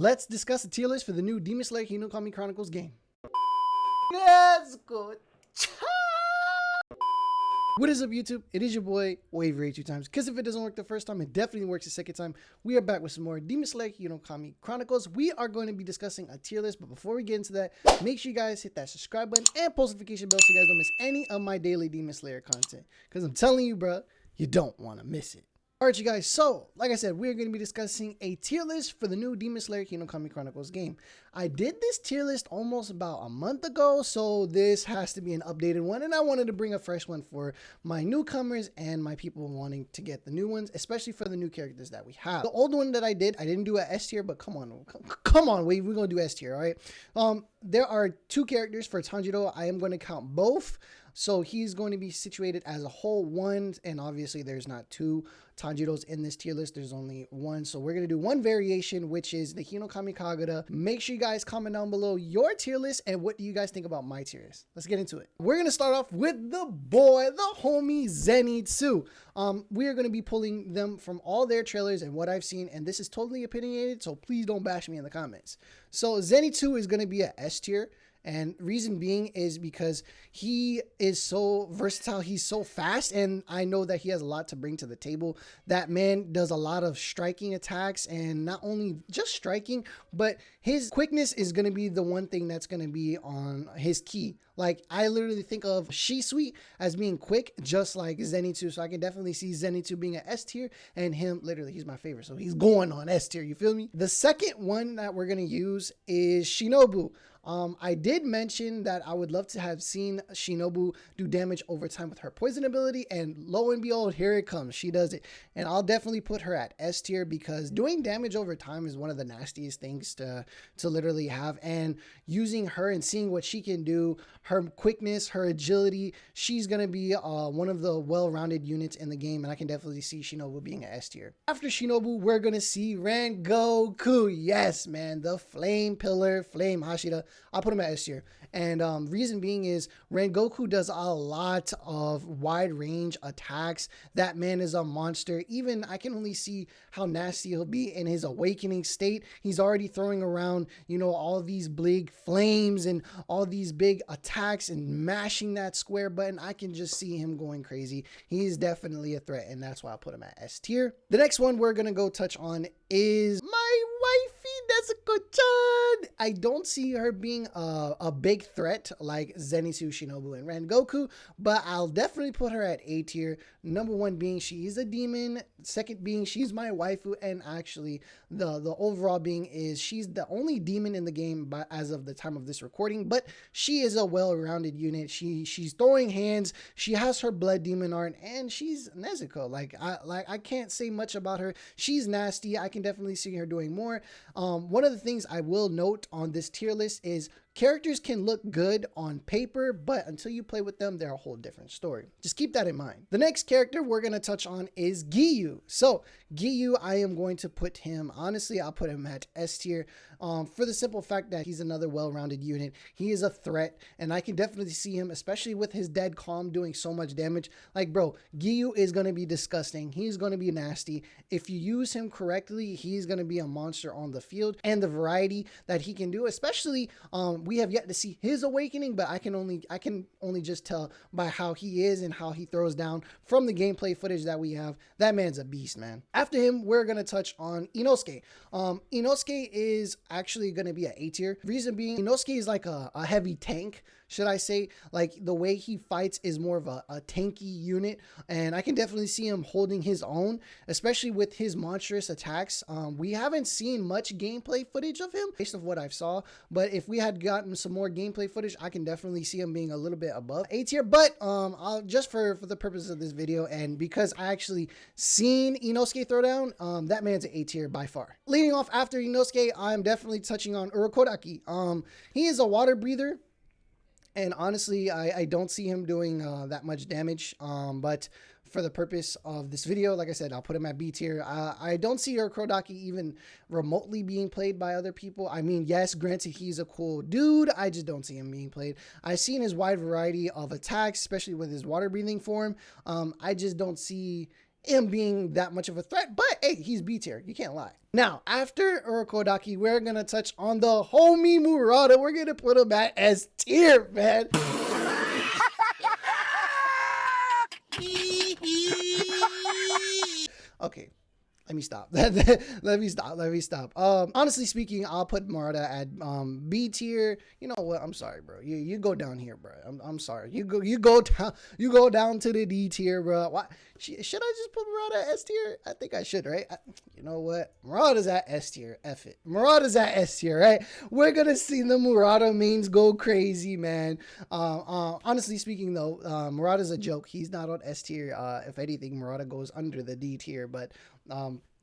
Let's discuss the tier list for the new Demon Slayer Hinokami Chronicles game. Let's go. What is up, YouTube? It is your boy Wavery 2 times, because if it doesn't work the first time, it definitely works the second time. We are back with some more Demon Slayer Hinokami Chronicles. We are going to be discussing a tier list, but before we get into that, make sure you guys hit that subscribe button and post notification bell so you guys don't miss any of my daily Demon Slayer content, because I'm telling you, bro, you don't want to miss it. Alright, you guys, so like I said, we're going to be discussing a tier list for the new Demon Slayer Hinokami Chronicles game. I did this tier list almost about a month ago, so this has to be an updated one, and I wanted to bring a fresh one for my newcomers and my people wanting to get the new ones, especially for the new characters that we have. The old one that I didn't do a S tier, but come on, we're going to do S tier, alright? There are 2 characters for Tanjiro. I am going to count both. So he's going to be situated as a whole 1, and obviously there's not 2 Tanjiros in this tier list. There's only 1. So we're going to do one variation, which is the Hinokami Kagura. Make sure you guys comment down below your tier list and what do you guys think about my tier list. Let's get into it. We're going to start off with the boy, the homie Zenitsu. We are going to be pulling them from all their trailers and what I've seen, and this is totally opinionated, so please don't bash me in the comments. So Zenitsu is going to be a S tier. And reason being is because he is so versatile, he's so fast, and I know that he has a lot to bring to the table. That man does a lot of striking attacks, and not only just striking, but his quickness is going to be the one thing that's going to be on his key. Like, I literally think of Shisui as being quick, just like Zenitsu. So I can definitely see Zenitsu being an S tier, and him, literally, he's my favorite. So he's going on S tier, you feel me? The second one that we're going to use is Shinobu. I did mention that I would love to have seen Shinobu do damage over time with her poison ability, and lo and behold, here it comes. She does it, and I'll definitely put her at S tier because doing damage over time is one of the nastiest things to literally have, and using her and seeing what she can do, her quickness, her agility, she's going to be one of the well-rounded units in the game, and I can definitely see Shinobu being an S tier. After Shinobu, we're going to see Rangoku. Yes, man, the flame pillar, flame hashira. I'll put him at S tier. And reason being is Rangoku does a lot of wide range attacks. That man is a monster. Even I can only see how nasty he'll be in his awakening state. He's already throwing around, you know, all these big flames and all these big attacks and mashing that square button. I can just see him going crazy. He's definitely a threat, and that's why I put him at S tier. The next one we're going to go touch on is my wifey, Nezuko-chan. I don't see her being a big threat like Zenitsu, Shinobu, and Rangoku, but I'll definitely put her at A tier. Number 1 being she is a demon. Second being she's my waifu, and actually the overall being is she's the only demon in the game as of the time of this recording, but she is a well-rounded unit. She's throwing hands. She has her blood demon art, and she's Nezuko. I can't say much about her. She's nasty. I can definitely see her doing more. One of the things I will note on this tier list is characters can look good on paper, but until you play with them, they're a whole different story. Just keep that in mind. The next character we're going to touch on is Guillo. So Guillo, I am going to put him, honestly, I'll put him at S tier for the simple fact that he's another well-rounded unit. He is a threat, and I can definitely see him, especially with his dead calm doing so much damage. Like, bro, Guillo is going to be disgusting. He's going to be nasty. If you use him correctly, he's going to be a monster on the field, and the variety that he can do, especially we have yet to see his awakening, but I can only just tell by how he is and how he throws down from the gameplay footage that we have. That man's a beast, man. After him, we're going to touch on Inosuke. Inosuke is actually going to be an A tier. Reason being, Inosuke is like a heavy tank, should I say. Like, the way he fights is more of a tanky unit, and I can definitely see him holding his own, especially with his monstrous attacks. We haven't seen much gameplay footage of him based on what I've saw, but if we had gotten some more gameplay footage, I can definitely see him being a little bit above A tier. But I'll just for the purpose of this video, and because I actually seen Inosuke throw down, that man's an A tier by far. Leading off after Inosuke, I'm definitely touching on Urokodaki. He is a water breather, and honestly, I don't see him doing that much damage, but for the purpose of this video, like I said, I'll put him at B tier. I don't see Urokodaki even remotely being played by other people. I mean, yes, granted, he's a cool dude. I just don't see him being played. I've seen his wide variety of attacks, especially with his water breathing form. I just don't see him being that much of a threat, but hey, he's B tier. You can't lie. Now, after Urokodaki, we're gonna touch on the homie Morata. We're gonna put him at S tier, man. Okay, let me stop. Let me stop. Honestly speaking, I'll put Morata at B tier. You know what? I'm sorry, bro. You go down here, bro. I'm sorry. You go down to the D tier, bro. Why should I just put Morata at S tier? I think I should, right? You know what? Morata's at S tier. F it. Morata's at S tier, right? We're gonna see the Morata mains go crazy, man. Honestly speaking, though, Morata's a joke. He's not on S tier. If anything, Morata goes under the D tier, but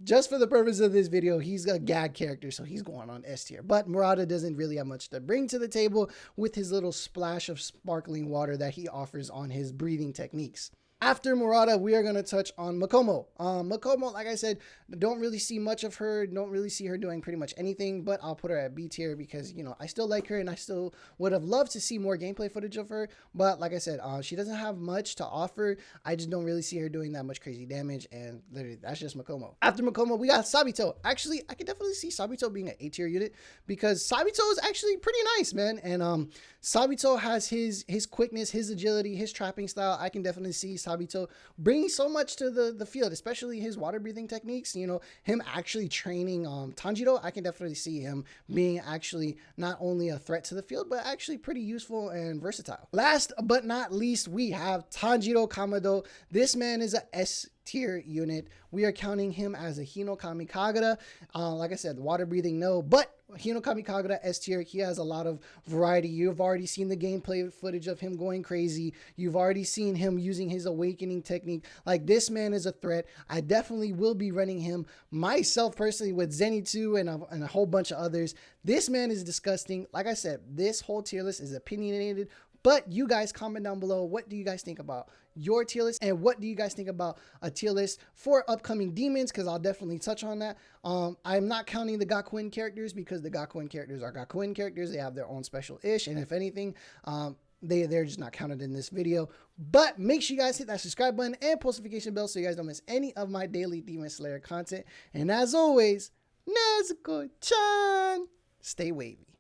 just for the purpose of this video, he's a gag character, so he's going on S tier. But Morata doesn't really have much to bring to the table with his little splash of sparkling water that he offers on his breathing techniques. After Morata, we are going to touch on Makoto. Makoto, like I said, don't really see much of her. Don't really see her doing pretty much anything, but I'll put her at B tier because, you know, I still like her and I still would have loved to see more gameplay footage of her. But like I said, she doesn't have much to offer. I just don't really see her doing that much crazy damage, and literally, that's just Makoto. After Makoto, we got Sabito. Actually, I can definitely see Sabito being an A tier unit because Sabito is actually pretty nice, man. And Sabito has his quickness, his agility, his trapping style. I can definitely see Sabito bringing so much to the field, especially his water breathing techniques. You know, him actually training Tanjiro. I can definitely see him being actually not only a threat to the field, but actually pretty useful and versatile. Last but not least, we have Tanjiro Kamado. This man is a S tier unit. We are counting him as a Hinokami Kagura. Like I said, water breathing, no, but Hinokami Kagura S tier. He has a lot of variety. You've already seen the gameplay footage of him going crazy. You've already seen him using his awakening technique. Like, this man is a threat. I definitely will be running him myself personally with Zenitsu and a whole bunch of others. This man is disgusting. Like I said, this whole tier list is opinionated, but you guys comment down below. What do you guys think about your tier list, and what do you guys think about a tier list for upcoming demons? Because I'll definitely touch on that. I'm not counting the Gakuen characters because the Gakuen characters are Gakuen characters. They have their own special ish, and if anything, they're just not counted in this video. But make sure you guys hit that subscribe button and post notification bell so you guys don't miss any of my daily Demon Slayer content. And as always, Nezuko-chan, stay wavy.